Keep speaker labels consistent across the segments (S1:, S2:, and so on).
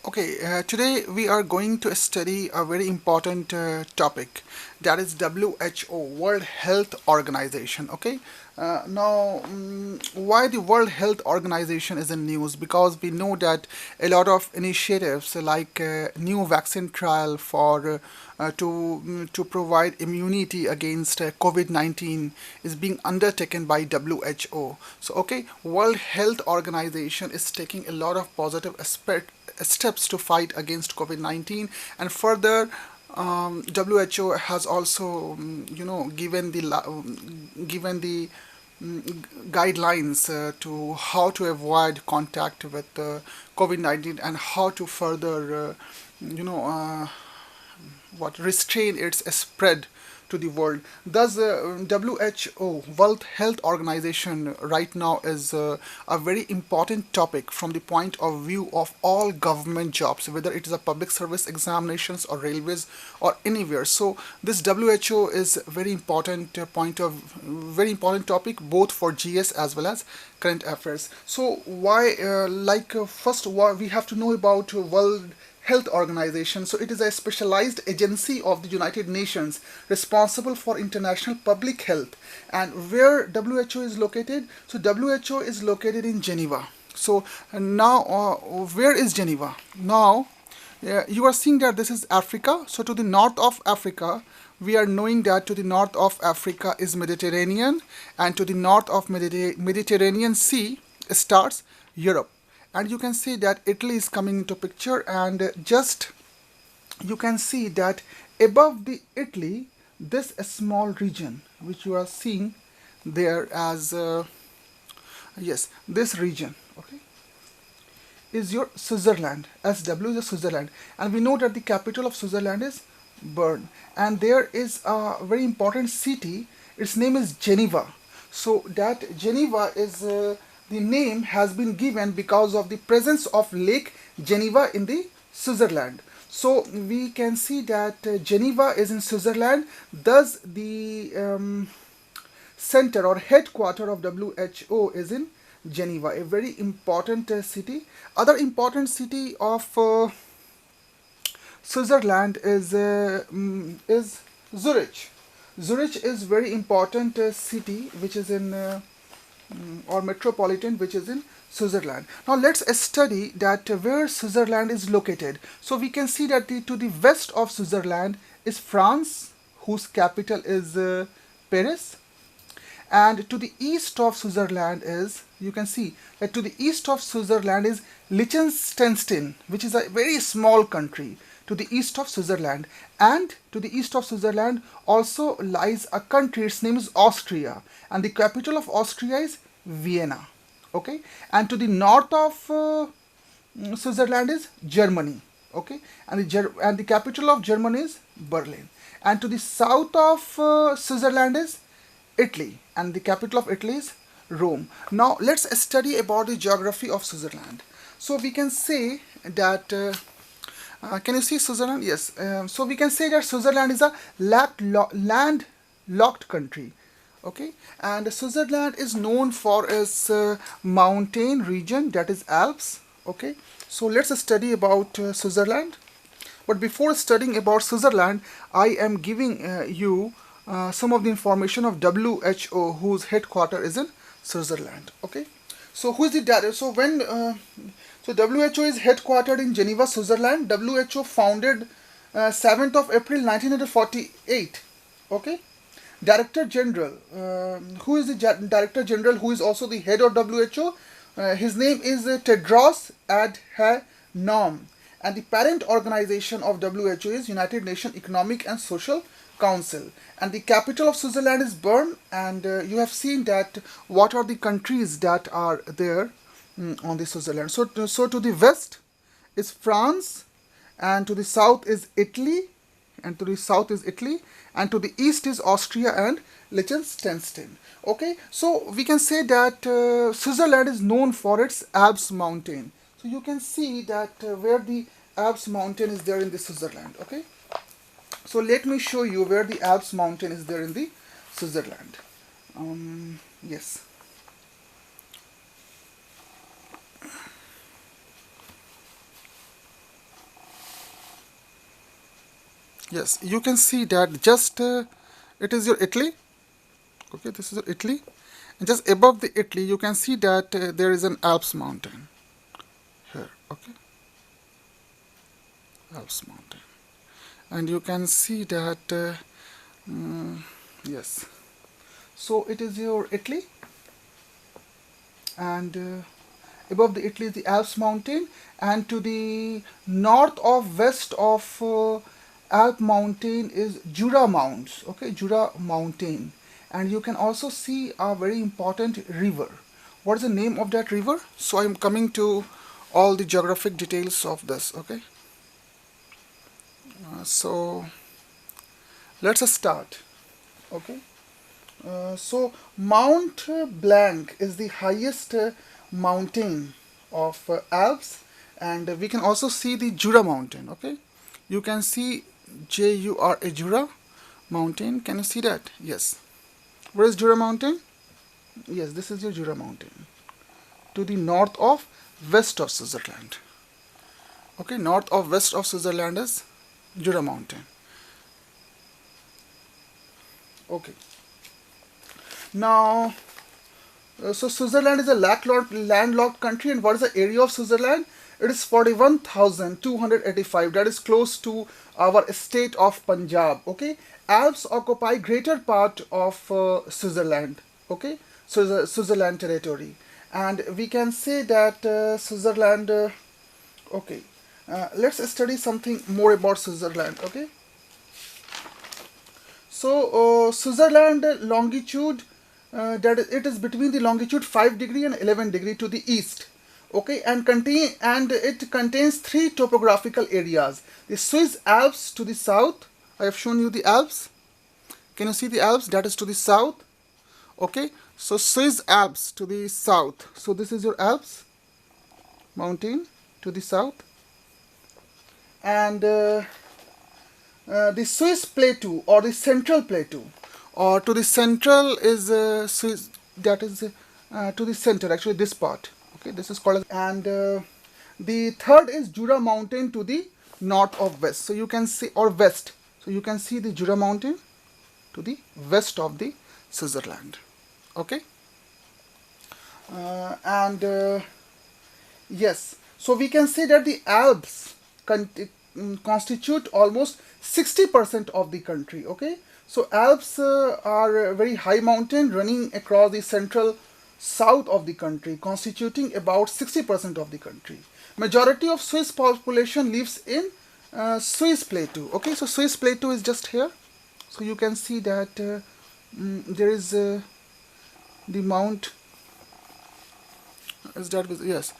S1: Okay, today we are going to study a very important topic, that is WHO, World Health Organization. Okay, why the World Health Organization is in news? Because we know that a lot of initiatives like new vaccine trial for to provide immunity against COVID-19 is being undertaken by WHO. So, okay, World Health Organization is taking a lot of positive steps to fight against COVID-19, and further WHO has also given the guidelines to how to avoid contact with COVID-19 and how to further you know uh, restrain its spread to the world. Thus, WHO, World Health Organization, right now is a very important topic from the point of view of all government jobs, whether it is a public service examinations or railways or anywhere. So this WHO is very important topic both for GS as well as current affairs. So why, first, we have to know about World Health Organization. So it is a specialized agency of the United Nations responsible for international public health. And where WHO is located? So WHO is located in Geneva. So now, where is Geneva? Now, you are seeing that this is Africa. So to the north of Africa, we are knowing that to the north of Africa is Mediterranean, and to the north of Mediterranean Sea starts Europe. And you can see that Italy is coming into picture, and just you can see that above the Italy, this small region which you are seeing there as yes, this region, okay, is your Switzerland. SW is Switzerland, and we know that the capital of Switzerland is Bern, and there is a very important city. Its name is Geneva. So that Geneva is the name has been given because of the presence of Lake Geneva in the Switzerland. So we can see that Geneva is in Switzerland. Thus, the center or headquarter of WHO is in Geneva, a very important city. Other important city of Switzerland is Zurich. Zurich is very important city which is in or metropolitan which is in Switzerland. Now let's study that where Switzerland is located. So we can see that to the west of Switzerland is France, whose capital is Paris, and to the east of Switzerland is, you can see that to the east of Switzerland is Liechtenstein, which is a very small country to the east of Switzerland. And to the east of Switzerland also lies a country, its name is Austria, and the capital of Austria is Vienna. Okay, and to the north of Switzerland is Germany. Okay, and the capital of Germany is Berlin. And to the south of Switzerland is Italy, and the capital of Italy is Rome. Now let's study about the geography of Switzerland. So we can say that can you see Switzerland? Yes. So we can say that Switzerland is a landlocked country. Okay, and Switzerland is known for its mountain region, that is Alps. Okay, so let's study about Switzerland. But before studying about Switzerland, I am giving you some of the information of WHO, whose headquarter is in Switzerland. Okay, so who is the director? So so WHO is headquartered in Geneva, Switzerland. WHO founded 7th of April 1948. Okay, Director General. Who is the Director General? Who is also the head of WHO? His name is Tedros Adhanom, and the parent organization of WHO is United Nations Economic and Social Council, and the capital of Switzerland is Bern. And you have seen that what are the countries that are there on the Switzerland. So to the west is France, and to the south is Italy, and to the south is Italy, and to the east is Austria and Liechtenstein. Okay, so we can say that Switzerland is known for its Alps mountain. So you can see that where the Alps mountain is there in the Switzerland. Okay, so let me show you where the Alps mountain is there in the Switzerland. Yes. Yes, you can see that just it is your Italy. Okay, this is your Italy, and just above the Italy, you can see that there is an Alps mountain here. Okay, Alps mountain, and you can see that yes. So it is your Italy, and above the Italy is the Alps mountain, and to the north of west of Alp mountain is Jura Mounts. Okay, Jura Mountain, and you can also see a very important river. What is the name of that river? So I'm coming to all the geographic details of this. Okay, so let's start. Okay. So Mount Blanc is the highest mountain of Alps, and we can also see the Jura Mountain. Okay, you can see Jura Jura Mountain. Can you see that? Yes. Where is Jura Mountain? Yes, this is your Jura Mountain to the north of west of Switzerland. Okay, north of west of Switzerland is Jura Mountain. Okay. Now, so Switzerland is a landlocked country, and what is the area of Switzerland? It is 41,285. That is close to our state of Punjab. Okay, Alps occupy greater part of Switzerland. Okay, so the Switzerland territory, and we can say that Switzerland. Okay, let's study something more about Switzerland. Okay, so Switzerland longitude, it is between the longitude 5 degree and 11 degree to the east. Okay, and it contains three topographical areas: the Swiss Alps to the south. I have shown you the Alps. Can you see the Alps? That is to the south. Okay, so Swiss Alps to the south. So this is your Alps mountain to the south, and the Swiss Plateau or the Central Plateau, or to the central is Swiss, that is to the center, actually this part. Okay, this is called as, and the third is Jura Mountain to the north of west. So you can see, or west. So you can see the Jura Mountain to the west of the Switzerland. Okay, and yes, so we can say that the Alps constitute almost 60% of the country. Okay, so Alps are a very high mountain running across the central south of the country, constituting about 60% of the country. Majority of Swiss population lives in Swiss Plateau. Okay, so Swiss Plateau is just here. So you can see that there is the mount. Is that visible? Yes,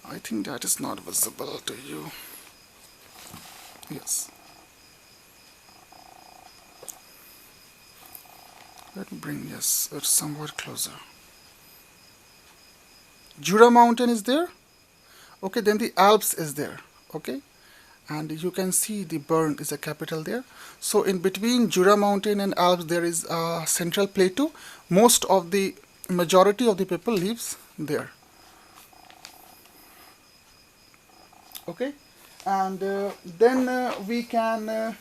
S1: I think that is not visible to you. Yes. Let me bring, yes, it's somewhat closer. Jura Mountain is there. Okay, then the Alps is there. Okay, and you can see the Bern is a capital there. So in between Jura Mountain and Alps there is a central plateau. Most of the majority of the people lives there. Okay, and then we can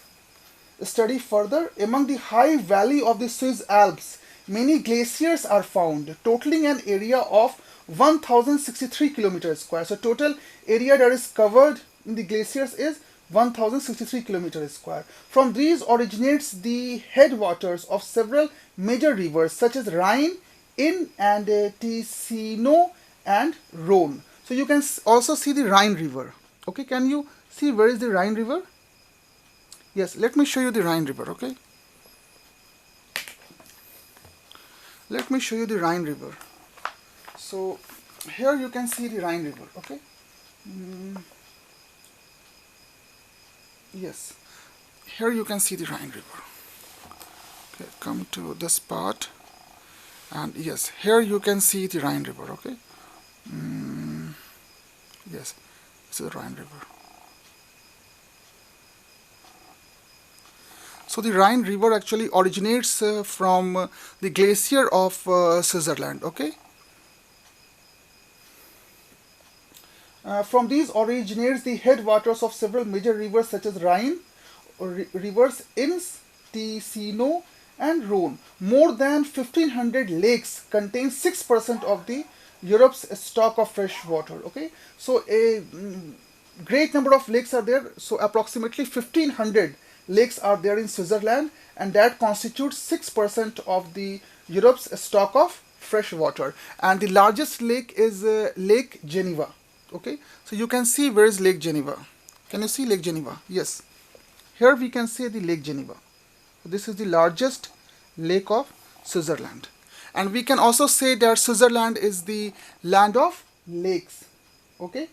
S1: study further. Among the high valley of the Swiss Alps, many glaciers are found, totaling an area of 1063 kilometers square. So total area that is covered in the glaciers is 1063 kilometers square. From these originates the headwaters of several major rivers such as Rhine, Inn, and Ticino and Rhone. So you can also see the Rhine river. Okay, can you see where is the Rhine river? Yes, let me show you the Rhine river. Okay, let me show you the Rhine river. So here you can see the Rhine river. Okay, yes, here you can see the Rhine river. Okay, come to this part, and yes, here you can see the Rhine river. Okay, yes, this is the Rhine river. So the Rhine river actually originates from the glacier of Switzerland. Okay, from these originates the headwaters of several major rivers such as Rhine, rivers Inns, Ticino and Rhone. More than 1500 lakes contain 6% of the Europe's stock of fresh water. Okay, so a great number of lakes are there. So approximately 1500 lakes are there in Switzerland, and that constitutes 6% of the Europe's stock of fresh water. And the largest lake is Lake Geneva. Okay, so you can see where is Lake Geneva. Can you see Lake Geneva? Yes, here we can see the Lake Geneva. This is the largest lake of Switzerland. And we can also say that Switzerland is the land of lakes. Okay.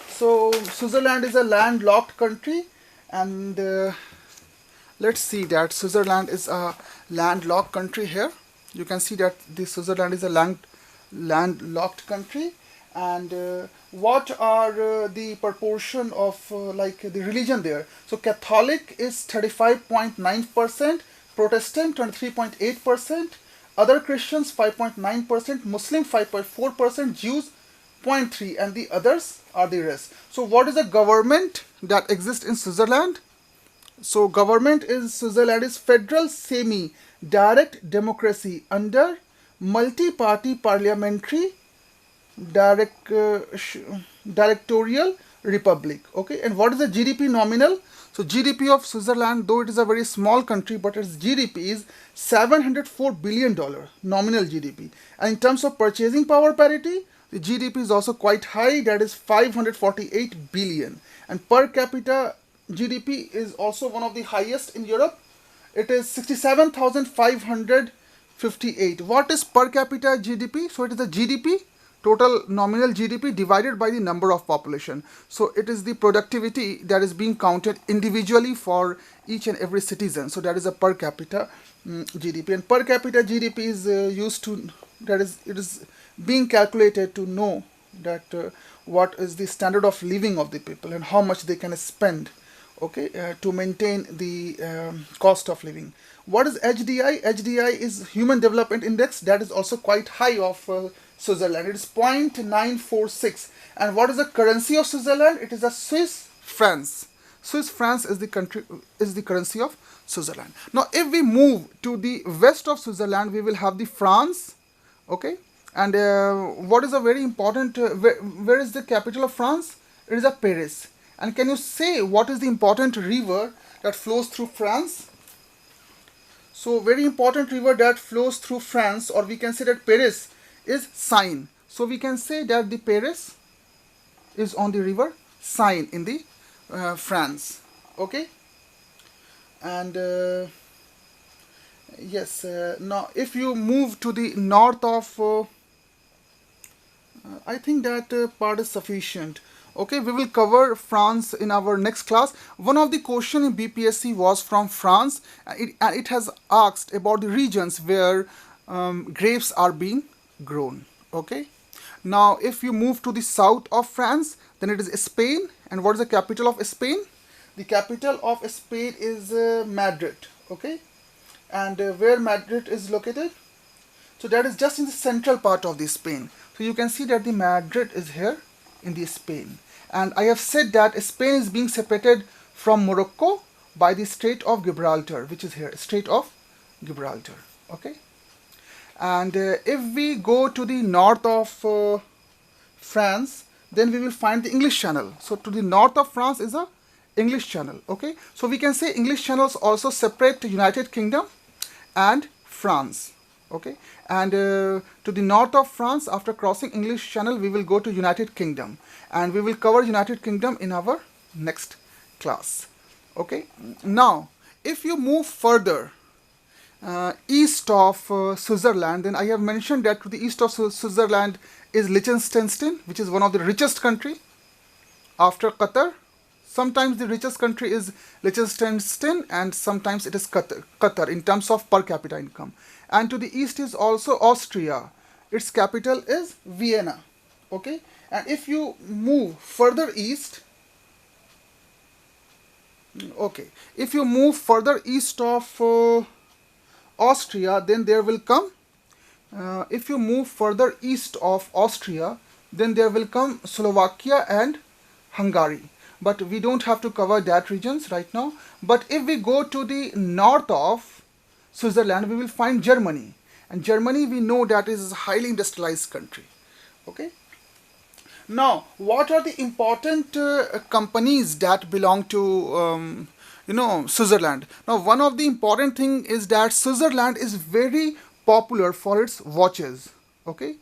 S1: So Switzerland is a landlocked country, and let's see that Switzerland is a landlocked country. Here you can see that the Switzerland is a landlocked country. And what are the proportion of like the religion there? So Catholic is 35.9%, Protestant 23.8%, other Christians 5.9%, Muslim 5.4%, Jews 0.3%, and the others are the rest. So what is the government that exists in Switzerland? So government in Switzerland is federal semi-direct democracy under multi-party parliamentary directorial republic. Okay, and what is the GDP nominal? So GDP of Switzerland, though it is a very small country, but its GDP is $704 billion nominal GDP. And in terms of purchasing power parity, the GDP is also quite high, that is 548 billion. And per capita GDP is also one of the highest in Europe. It is 67,558. What is per capita GDP? So it is the GDP, total nominal GDP divided by the number of population. So it is the productivity that is being counted individually for each and every citizen. So that is a per capita GDP. And per capita GDP is used to, that is, it is being calculated to know that what is the standard of living of the people and how much they can spend, okay, to maintain the cost of living. What is HDI? HDI is Human Development Index, that is also quite high of Switzerland. It is 0.946. And what is the currency of Switzerland? It is a Swiss francs. Swiss francs is the currency of Switzerland. Now if we move to the west of Switzerland, we will have the France. Okay, and what is a very important where is the capital of France? It is a Paris. And can you say what is the important river that flows through France? So very important river that flows through France, or we can say that Paris, is Seine. So we can say that the Paris is on the river Seine in the France. Okay, and yes, now if you move to the north of I think that part is sufficient. Okay, we will cover France in our next class. One of the question in BPSC was from France, and it has asked about the regions where grapes are being grown. Okay, now if you move to the south of France, then it is Spain. And what is the capital of Spain? The capital of Spain is Madrid. Okay, and where Madrid is located? So that is just in the central part of the Spain. So you can see that the Madrid is here in the Spain. And I have said that Spain is being separated from Morocco by the Strait of Gibraltar, which is here, Strait of Gibraltar. Okay, and if we go to the north of France, then we will find the English Channel. So to the north of France is a English Channel. Okay, so we can say English channels also separate the United Kingdom and France. Okay, and to the north of France, after crossing English Channel, we will go to United Kingdom, and we will cover United Kingdom in our next class. Okay, now if you move further east of Switzerland, then I have mentioned that to the east of Switzerland is Liechtenstein, which is one of the richest country after Qatar. Sometimes the richest country is Liechtenstein, and sometimes it is Qatar in terms of per capita income. And to the east is also Austria. Its capital is Vienna. Okay, and if you move further east, okay, if you move further east of Austria, then there will come If you move further east of Austria, then there will come Slovakia and Hungary. But we don't have to cover that regions right now. But if we go to the north of Switzerland, we will find Germany. And Germany, we know that is a highly industrialized country. Okay. Now, what are the important companies that belong to Switzerland? Now, one of the important thing is that Switzerland is very popular for its watches. Okay,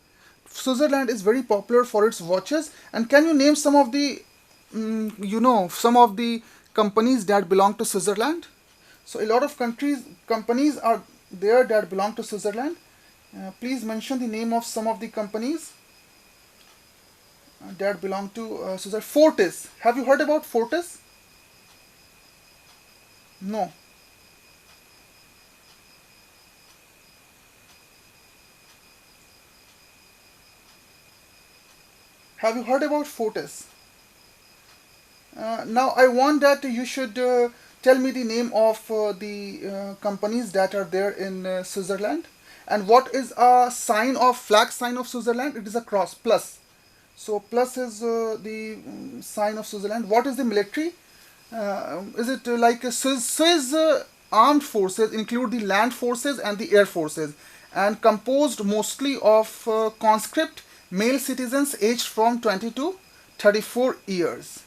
S1: Switzerland is very popular for its watches. And can you name some of the some of the companies that belong to Switzerland? So a lot of companies are there that belong to Switzerland. Please mention the name of some of the companies that belong to Switzerland. Fortis. Have you heard about Fortis? No. Have you heard about Fortis? Now I want that you should tell me the name of the companies that are there in Switzerland. And what is a sign of flag sign of Switzerland? It is a cross, plus. So plus is the sign of Switzerland. What is the military? Is it like a Swiss armed forces include the land forces and the air forces, and composed mostly of conscript male citizens aged from 20 to 34 years.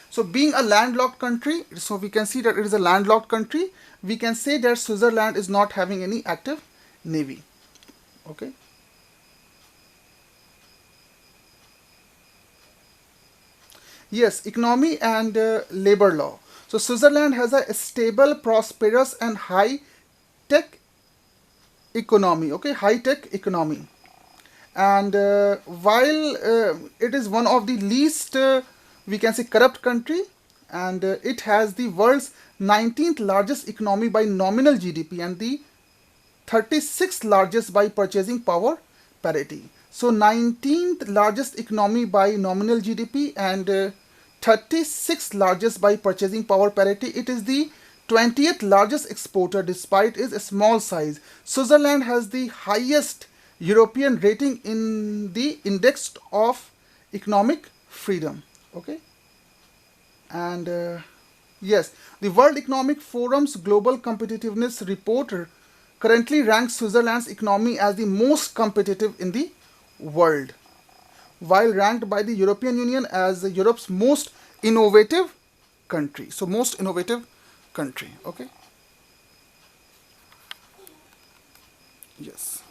S1: So being a landlocked country, so we can see that it is a landlocked country. We can say that Switzerland is not having any active navy. Okay. Yes, economy and labor law. So Switzerland has a stable, prosperous, and high-tech economy. Okay, high-tech economy. And while it is one of the least, we can say, corrupt country, and it has the world's 19th largest economy by nominal GDP and the 36th largest by purchasing power parity. So 19th largest economy by nominal GDP and 36th largest by purchasing power parity. It is the 20th largest exporter despite its small size. Switzerland has the highest European rating in the index of economic freedom. Okay. And yes, the World Economic Forum's Global Competitiveness Report currently ranks Switzerland's economy as the most competitive in the world, while ranked by the European Union as Europe's most innovative country. So most innovative country. Okay. Yes.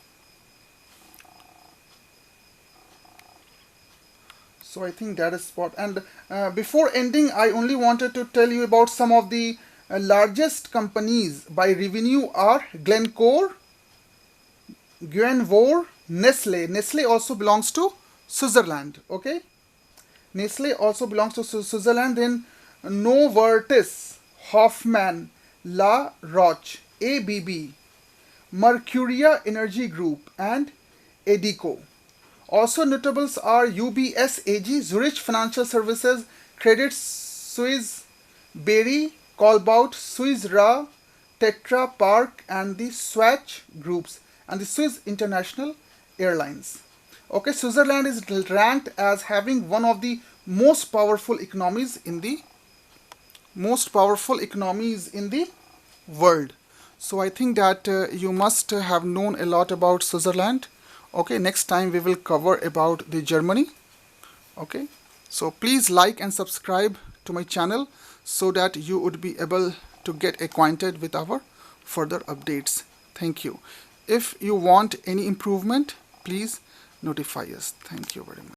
S1: So I think that is spot. And before ending, I only wanted to tell you about some of the largest companies by revenue are Glencore, Guenvor, Nestle. Nestle also belongs to Switzerland. Okay. Nestle also belongs to Switzerland. Then Novartis, Hoffman, La Roche, ABB, Mercuria Energy Group, and Edeco. Also notables are UBS AG, Zurich Financial Services, Credit Suisse, Berry, Colbaut, Swiss Ra, Tetra Park, and the Swatch Groups, and the Swiss International Airlines. Okay, Switzerland is ranked as having one of the most powerful economies in the world. So I think that you must have known a lot about Switzerland. Okay, next time we will cover about the Germany. Okay, so please like and subscribe to my channel so that you would be able to get acquainted with our further updates. Thank you. If you want any improvement, please notify us. Thank you very much.